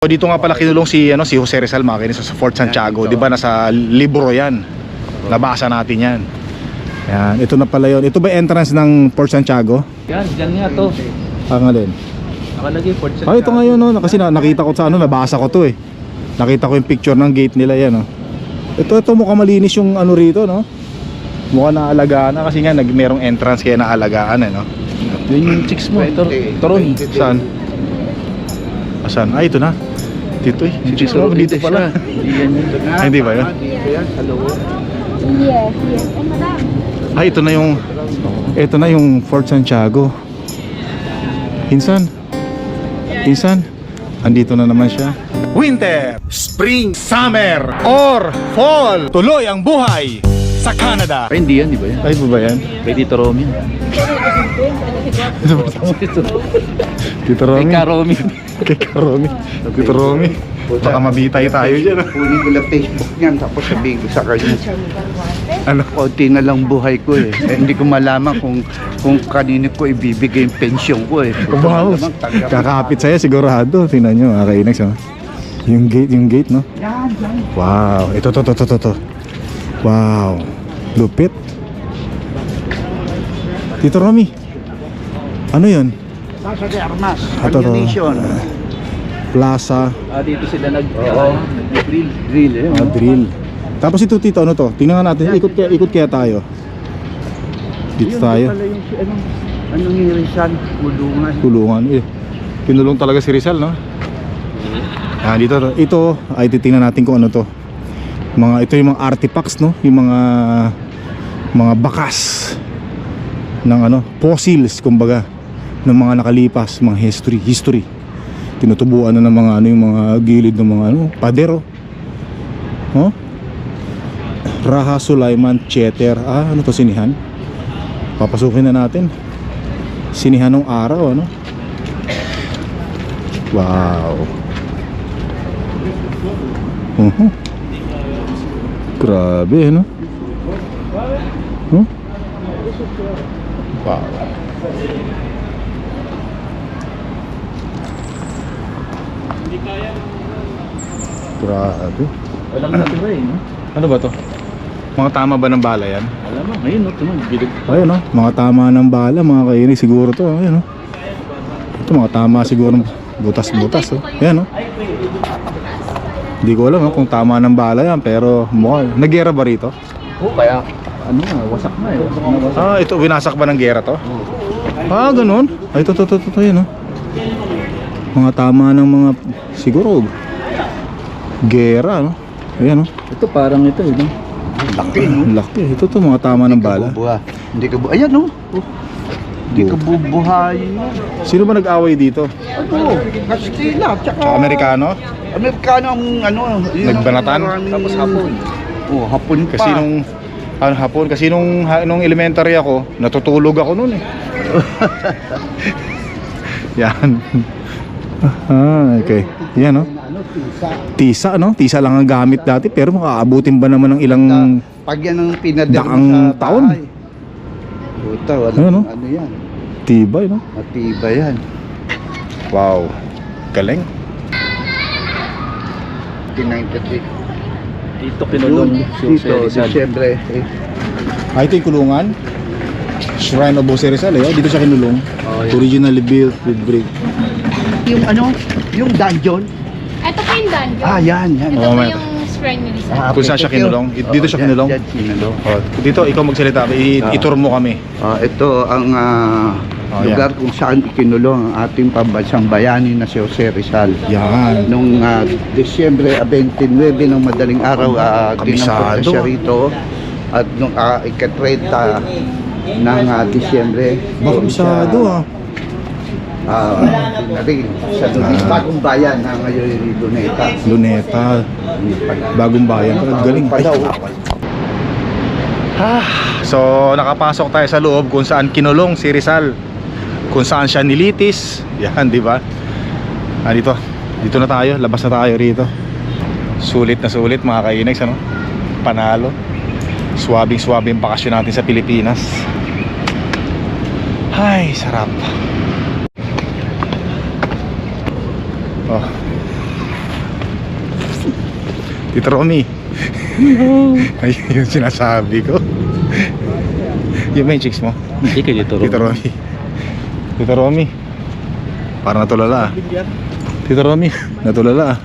So dito nga pala kinulong si si Jose Rizal, mga kainis, sa Fort Santiago, 'di ba? Nasa libro 'yan. Nabasa natin 'yan. Yan, ito na pala 'yon. Ito ba entrance ng Fort Santiago? Yan, diyan nga to. Ang alin? Nakalagay Fort Santiago. Ito ngayon, no, kasi nakita ko sa nabasa ko 'to eh. Nakita ko yung picture ng gate nila 'yan, no. Ito mukhang malinis yung rito, no. Mukhang naalagaan na kasi nga merong entrance kaya naalagaan no. Yun yung chicks mo. Turon. Saan? Asan? Ito na. Dito eh. Dito pala. Hindi ba yun? Yes. Ito na yung Fort Santiago. Insan. Andito na naman siya. Winter, Spring, Summer, or Fall. Tuloy ang buhay sa Canada. Ay, hindi yan, di ba yan? Ay, ba yan? Kay Tito Romy. Tito Romy. Kay Romy. Tito Romy. Baka mabitay tayo dyan. Kunin ko lang Facebook niyan, tapos sabihin ko sa kanya, konti na lang buhay ko eh. Hindi ko malaman kung kanino ko ibibigay yung pension ko eh. Wow. Kakapit sa'yo sigurado. Tingnan nyo, kainex. Yung gate, no? Wow. Ito. Wow. Lupit. Tito Romy. Ano yun? Plaza de Armas, Ito. Ammunition. Plaza. Dito sila drill eh. Drill. Tapos ito, Tito, ano to? Tingnan nga natin. Ikot kaya tayo. Dito tayo. Pala yung anong yung Rizal, kulungan. Kulungan. Kinulong talaga si Rizal, no? Dito. Ito ay titingnan natin kung ano to. Ito yung mga artifacts, no? Yung mga bakas ng fossils, kumbaga, ng mga nakalipas, mga history. Tinutubuan na ng mga yung mga gilid ng mga padero. Raha Sulaiman Theater. Ano to, sinihan? Papasukin na natin. Sinihan ng araw, ano? Wow. Grabe, no? Wow. Grabe. Walang natira eh, no? Ano ba to? Mga tama ba ng bala yan? Alam mo, ngayon, no? Bilog. Ayun, no? Mga tama ng bala, mga kainis siguro to. Ayun, no? Ito mga tama siguro, butas-butas, oh. Ayan, no? Hindi ko alam kung tama ng bala yan, pero mukhang nagera ba rito? Kaya, wasak na eh. Ito, winasak ba ng gera to? Ganun. Ito, yun, no? Mga tama ng mga, siguro, gera, no? Ayan, no? Ito parang ito eh, no? Laki, no? Laki. Ito mga tama ng bala. Hindi ka bubuhay. Ayan, no? Hindi ka bubuhay. Sino ba nag-away dito? Kastila, tsaka Amerikano? Amerikano ang Nagbanatan? Tapos hapon. Hapon pa. Kasi hapon, kasi nung elementary ako, natutulog ako noon eh. Yan. Okay. Yan, no? Tisa, no? Tisa lang ang gamit dati, pero makaabutin ba naman ng ilang pag yan ang pinadala daang sa taon? bahay. Puta, Ano? ano yan? Tibay, no? Matibay yan. Wow. Galing. 1993. Dito kinulong si Jose Dito, Rizal. Disyembre. Ito yung kulungan. Shrine of Jose Rizal, eh. Dito siya kinulong. Yun. Originally built with brick. Yung dungeon. Ito po yung dungeon. Yan. Ito Oh, po may- yung shrine ni Rizal. Kung saan siya kinulong? Dito siya kinulong? Diyan kinulong. Dito, ikaw magsalita. Itur mo kami. Ito ang lugar kung saan ikinulong ang ating pambansang bayani na si Jose Rizal. Yan. Nung Disyembre 29 ng madaling araw, dinampot na siya rito. At nung ika-30 ng Disyembre, Bakamisado, ha? sa bagong bayan na ngayon yung Luneta. Luneta. Bagong bayan. Galing. Ay. So nakapasok tayo sa loob kung saan kinulong si Rizal, kung saan siya nilitis. Yan, di ba? Dito na tayo, labas na tayo rito. Sulit na sulit, mga kainex, ano? Panalo. Swabing bakasyon natin sa Pilipinas. Ay, sarap. Tito Romy. Ayun yung sinasabi ko. Yung ba yung chicks mo? Hindi kayo dito. Tito Romy. Tito Romy. Parang natulala ah. Tito Romy, natulala ah.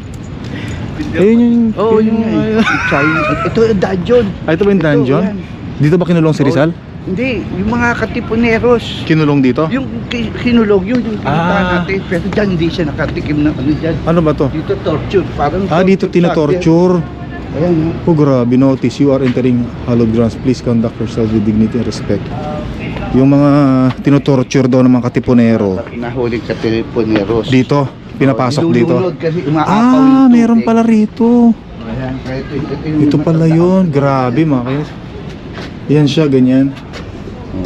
Ayun yung... Oo, yun nga eh. China. Ito yung dungeon. Ay, ito ba yung dungeon? Ito, yan. Dito ba kinulong si Rizal? Hindi, yung mga katipuneros. Kinulong dito? Yung kinulog yun, yung pinuntahan Ah. natin. Pero dyan, hindi siya nakatikim ng ano dyan. Ano ba to? Dito torture, parang Dito torture tinatorture. sa akin. Ayan, Oh, grabe. Notice, you are entering hallowed grounds. Please conduct yourself with dignity and respect. Yung mga tinotorture daw ng mga katipunero. nahuli katipuneros. Dito, pinapasok dito. Nilulunod kasi umaapaw yung tubig. Meron pala rito. Ayan, kaya ito yung Ito pala yun. Grabe mga kayo. Yan siya, ganyan.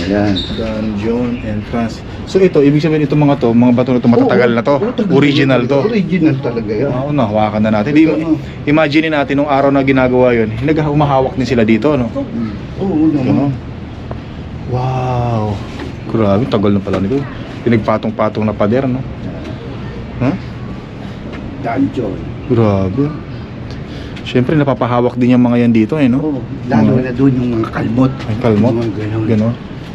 Ayan. Dungeon entrance. So ito, ibig sabihin itong mga to, mga bato na to, matatagal na to. Original to. Original talaga yan. Oo, nahawakan na natin. Di, imagine natin nung araw na ginagawa yun, humahawak din sila dito, no? Oo, naman. Wow. Grabe, tagal na pala nito. Pinagpatong-patong na pader, no? Huh? Dungeon. Grabe. Siyempre, napapahawak din yung mga yan dito, eh, no? Oo, lalo na doon yung mga kalmot. Ay, kalmot? Yung mga ganon. Ganon.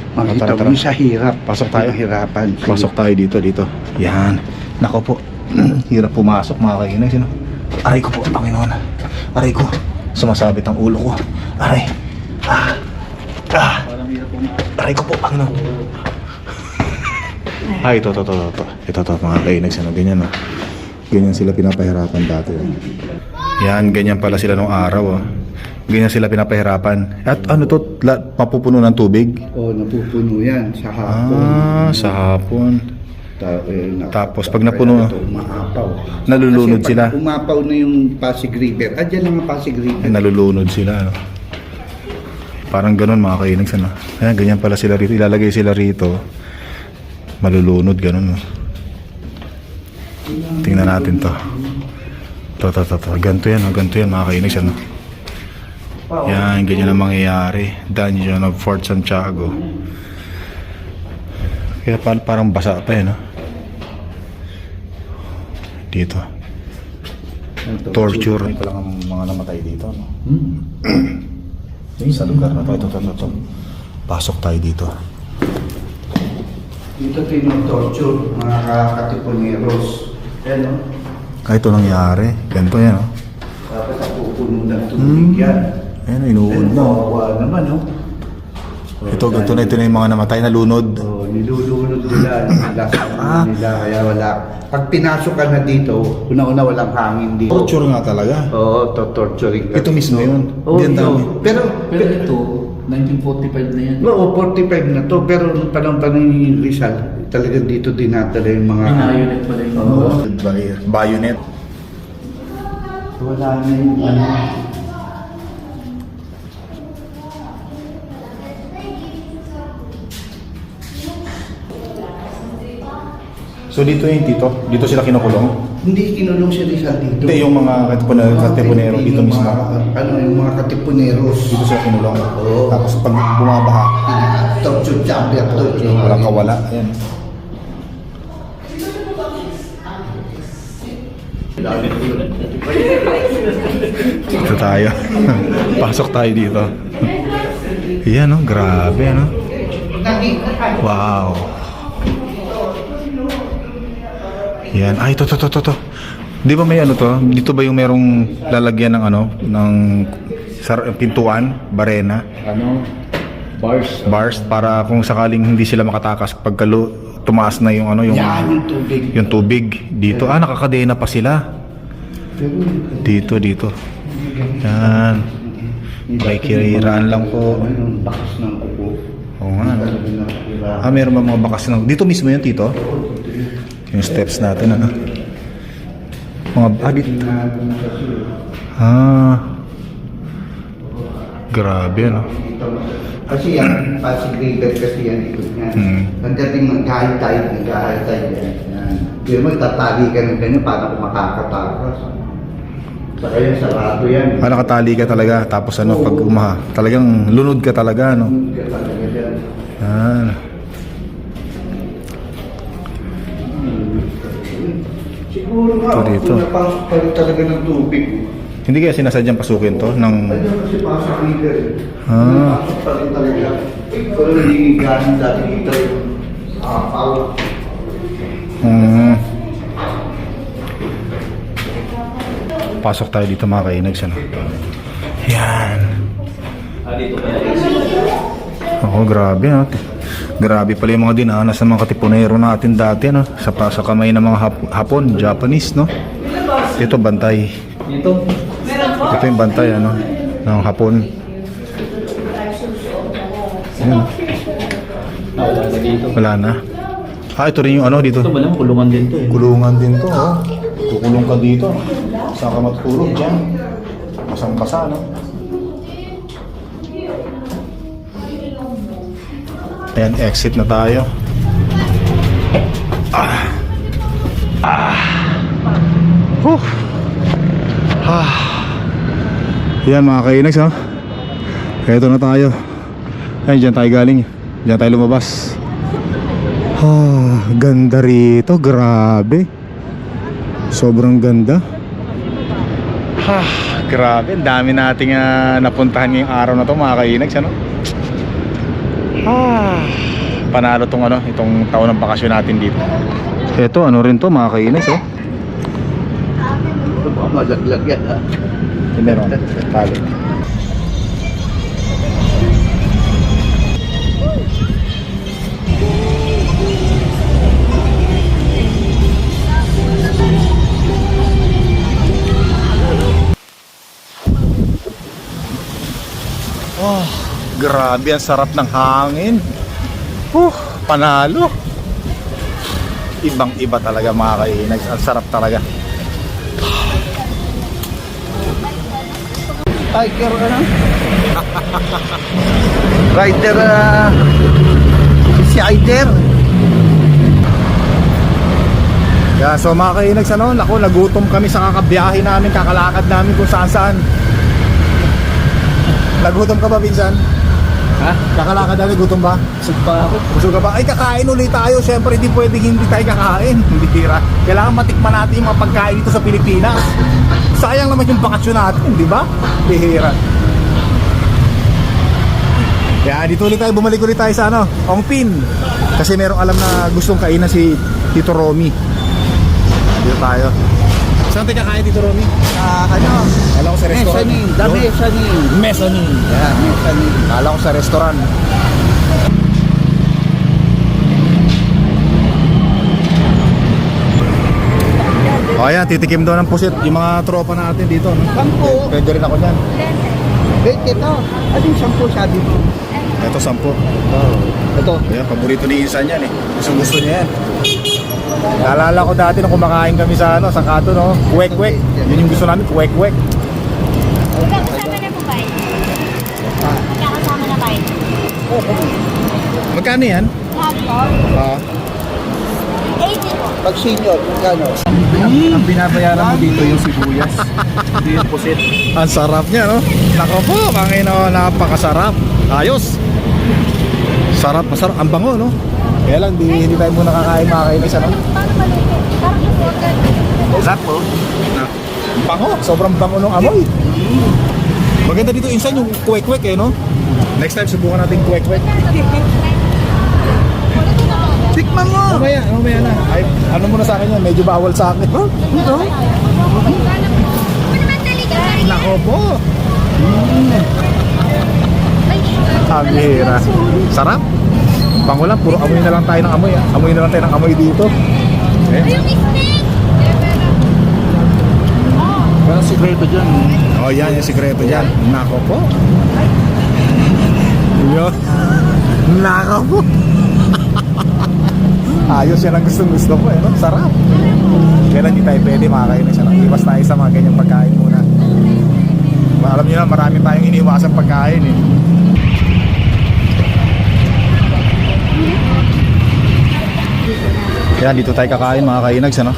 Makita Tara, mo tara. yung sa hirap. Pasok tayo. Yung hirapan. Pasok tayo dito. Yan. Nako po. Hirap pumasok, mga kainis. Sino? Aray ko po, Panginoon. Aray ko. Sumasabit ang ulo ko. Aray. Aray ko po, Panginoon. Ay, ito, mga kainis. Ano, ganyan, no? Ganyan sila pinapahirapan dati. Yan, ganyan pala sila nung araw, oh. Ganyan sila pinapahirapan. At ano to, mapupuno ng tubig? Oo, napupuno yan sa hapon. Sa hapon. Tapos pag Kaya napuno, ito, umaapaw. nalulunod Kasi sila. pag umapaw na yung Pasig River, dyan lang ang Pasig River. Nalulunod sila, no? Parang ganun mga kainags, ano? Ayan, ganyan pala sila rito. Ilalagay sila rito. Malulunod, ganun, no? Tingnan natin to. To. Ganto yan mga kainags, ano? Yan, ganyan ang mangyayari. Dungeon of Fort Santiago. Kaya parang basa pa, no? Dito. Torture. May palang mga namatay dito, no? Sa lugar na to. Ito. Pasok tayo dito. Dito tino-torture mga katipuneros. Ayan, no? Ito nangyari. Ganito yan, no? Tapos napupuno ng tubig yan. Ayan, inuud na. Kawawa naman, no? Ito na yung mga namatay na lunod. Oh, nilulunod nila, nilasan nila, kaya wala. Pag pinasok ka na dito, una-una walang hangin dito. Torture nga talaga. Oo, torturing ka. Ito mismo yun. Oo, Hindi ang dami. Pero ito, 1945 na yan. oo, 45 na to, pero nung panahon ni Rizal, talagang dito dinadala yung mga... Binayonet pala yung Bayonet. Wala na yung ano. So dito yung tito? Dito sila kinukulong? Hindi kinulong si Rizal dito. Hindi, yung mga katipunero dito Yung mismo. ano, yung mga katipuneros. Dito sila kinulong. Oo. Tapos pag bumabaha, Torture chamber to. walang kawala. Ayan. Dito tayo. Pasok tayo dito. Yan, no? Grabe, no? Wow. Yan. Ay, ito. Di ba may ano to? Dito ba yung merong lalagyan ng ano? Ng pintuan? Barena? Ano? Bars? Para kung sakaling hindi sila makatakas pagka tumaas na yung ano? Yung, Yan, yung tubig. yung tubig. Dito. Nakakadena pa sila. Dito. Yan. May kiriraan lang po. Yung bakas ng kuko. Oo nga, no? Meron ba mga bakas ng... Dito mismo yun, tito? Yung steps natin, ano? Mga agit. Grabe, ano? Kasi yan, Pasig River kasi yan ikot nga. Hanggating nag-high tide yan. Pero mo, tatali ka ng ganyan para kung makakatakas. Saka yan, sarado yan. Nakatali ka talaga. Tapos ano, pag umaha, talagang lunod ka talaga, no? Hindi ka talaga dyan. Yan. Siguro nga, Ito dito. kung napasok pa rin talaga ng tubig. Hindi kaya sinasadyang pasukin to ng... Ayun kasi pasok leader. Ah. Pasok pa rin talaga. Pero hindi galing dati dito yung power. Pasok tayo dito mga kainags, ano? Yan. Dito kaya. Ako, grabe, no? Grabe pala yung mga dinanas ng mga katipunero natin dati, no? Sa kamay ng mga Hapon, Japanese, no? Ito, bantay. Dito. Ito yung bantay, ano? Ng Hapon. Yan. Wala na dito. Wala na. Ito rin yung ano dito. Ito malang kulungan din to eh. Kulungan din to, oh. Kukulong ka dito. Saan ka matulog dyan? Basang-basa, no? Ayan, exit na tayo. Yan mga kainags, no? Ito na tayo. Ayan, dyan tayo galing. Dyan tayo lumabas. Ganda rito, grabe. Sobrang ganda. Grabe, ang dami nating napuntahan ngayong araw na to mga kainags, ano? Panalo tong ano, itong taon ng bakasyon natin dito. Ito, ano rin to mga kainags, oh. Ito pa malaglag yan, ha? Hindi, no? Talo. Grabe, ang sarap ng hangin. Panalo. Ibang iba talaga mga kainags. Ang sarap talaga. Tiger, ano? Rider, si Rider. Yeah, so mga kainags, ano, naku, nagutom kami sa kakabiyahe namin, kakalakad namin kung saan saan. Nagutom ka ba, Vincent? Ha? Kakalakad namin, gutom ba? Busog pa ako. Busog ka ba? Ay, kakain ulit tayo. Siyempre, hindi pwedeng hindi tayo kakain. Hindi tira. Kailangan matikman natin yung mga pagkain dito sa Pilipinas. Sayang naman yung bakasyon natin, di ba? Bihira. Kaya dito ulit tayo, bumalik ulit tayo sa ano, Ongpin. Kasi merong alam na gustong kainan si Tito Romy. Dito tayo. Saan tayo kakain, Tito Romy? Ano? Alam ko sa restaurant. Mesanin, the mesanin. Mezzanine. Yeah, mesanin. Alam ko sa restaurant. O ayan, titikim daw ng pusit yung mga tropa natin dito, no? Sampo. Pwede rin ako dyan. Wait, ito. Ano yung 10 sabi mo? Ito, 10. Ito. Ayan, paborito ni Insan yan eh. Gusto niya yan. Naalala ko dati nung kumakain kami sa ano, sa Kato, no? Kwek-kwek. Yun yung gusto namin, kwek-kwek. Magkakasama na po ba? Magkakasama na ba? Magkano yan? Lahat po? 80 po. Pag senior, magkano? Ang binabayaran mo dito yung sibuyas. Hindi yung pusit. Ang sarap niya, no? Nako po, napakasarap. Ayos. Sarap, masarap. Ang bango, no? Kaya lang, hindi tayo muna kakain mga kainis, ano? Paano malito? Parang imported. Sarap po. Ang bango, sobrang bango ng amoy. Maganda dito, Insan, yung kwek-kwek eh, no? Next time, subukan natin kwek-kwek. Tikman mo! Mamaya na. Ay, ano muna sa akin yan? Medyo bawal sa akin. Ito? Ano naman talaga ba? Nako po. Ang hira. Sarap. Bango lang, puro amoy na lang tayo ng amoy. Amoy na lang tayo ng amoy dito. Eh? Yung steak! Parang sikreto dyan. Oh, yan yung sikreto dyan. Nako po. Yun. Nako po. Ayos yan ang gusto ko eh, no? Sarap. Kaya hindi tayo pwede makakain siya. Iwas tayo sa mga ganyang pagkain muna. Alam niyo na, marami tayong iniiwasang pagkain eh. Kaya dito tayo kakain mga kainags, ano?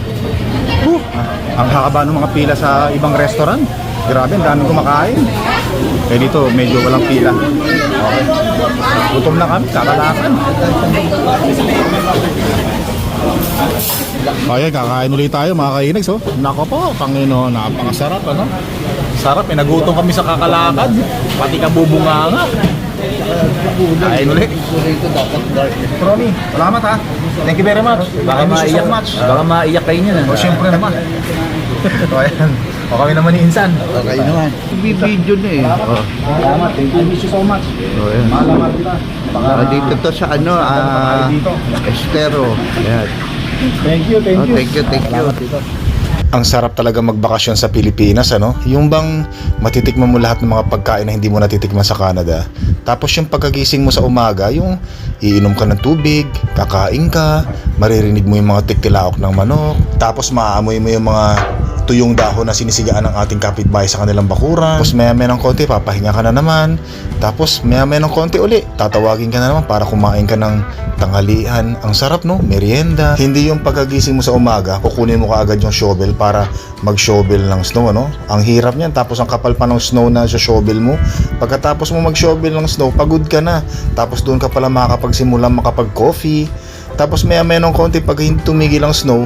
Ang haba ng mga pila sa ibang restaurant. Grabe, ang daming kumakain. Kaya dito, medyo walang pila. Okay. Gutom na kami, kakalakan. Ayan, kakain ulit tayo mga kainags, oh. Nako po, Panginoon, napakasarap, ano? Sarap, nagutom kami sa kakalakad. Pati kabubunga nga. Kain ulit. Ito dapat dark. Ronnie, salamat ha. Thank you very much. Baka Thank you so maiyak, much. baka maiyak kayo niyan. O, syempre naman. So, ayan. O kami naman ni Insan. Okay naman. Video na eh. Oh. Salamat. Thank you. I miss you so much. Oh, yan. Mahal kita. Dito to sa ano, Estero. Ayan. Thank you, Oh, thank you, thank you. Ang sarap talaga magbakasyon sa Pilipinas, ano? Yung bang matitikman mo lahat ng mga pagkain na hindi mo natitikman sa Canada. Tapos yung pagkagising mo sa umaga, yung iinom ka ng tubig, kakain ka, maririnig mo yung mga tiktilaok ng manok, tapos maaamoy mo yung mga tuyong dahon na sinisigaan ng ating kapitbahay sa kanilang bakuran. Tapos maya-maya ng konti, papahinga ka na naman. Tapos maya-maya ng konti uli, tatawagin ka na naman para kumain ka ng tanghalian. Ang sarap, no? Merienda. Hindi yung pagkagising mo sa umaga, kukunin mo kaagad yung shovel para mag-shovel ng snow, ano? Ang hirap niyan. Tapos ang kapal pa ng snow na sa shovel mo. Pagkatapos mo mag-shovel ng snow, pagod ka na. Tapos doon ka pala makakapagsimula makapag-coffee. Tapos maya-maya ng konti, pag hindi tumigil ang snow,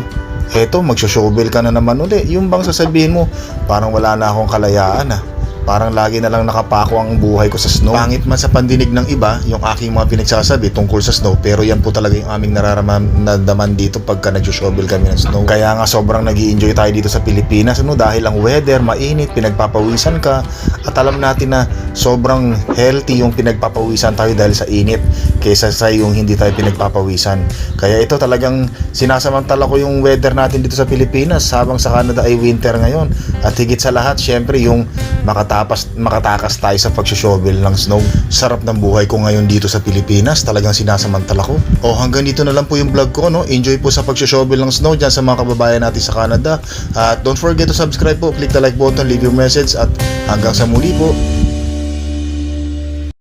eto, magsho-shovel ka na naman uli. Yung bang sasabihin mo, parang wala na akong kalayaan ah. Parang lagi na lang nakapako ang buhay ko sa snow. Pangit man sa pandinig ng iba, yung aking mga pinagsasabi tungkol sa snow, pero yan po talaga yung aming nararamdaman dito pagka nag-shovel kami ng snow. Kaya nga sobrang nag-i-enjoy tayo dito sa Pilipinas, ano, dahil ang weather, mainit, pinagpapawisan ka, at alam natin na sobrang healthy yung pinagpapawisan tayo dahil sa init kaysa sa yung hindi tayo pinagpapawisan. Kaya ito talagang sinasamantala ko yung weather natin dito sa Pilipinas habang sa Canada ay winter ngayon. At higit sa lahat, syempre yung makatakas tayo sa pag-shovel ng snow. Sarap ng buhay ko ngayon dito sa Pilipinas, talagang sinasamantala ko. O hanggang dito na lang po yung vlog ko, no? Enjoy po sa pag-shovel ng snow dyan sa mga kababayan natin sa Canada. At don't forget to subscribe po, click the like button, leave your message, at hanggang sa muli po.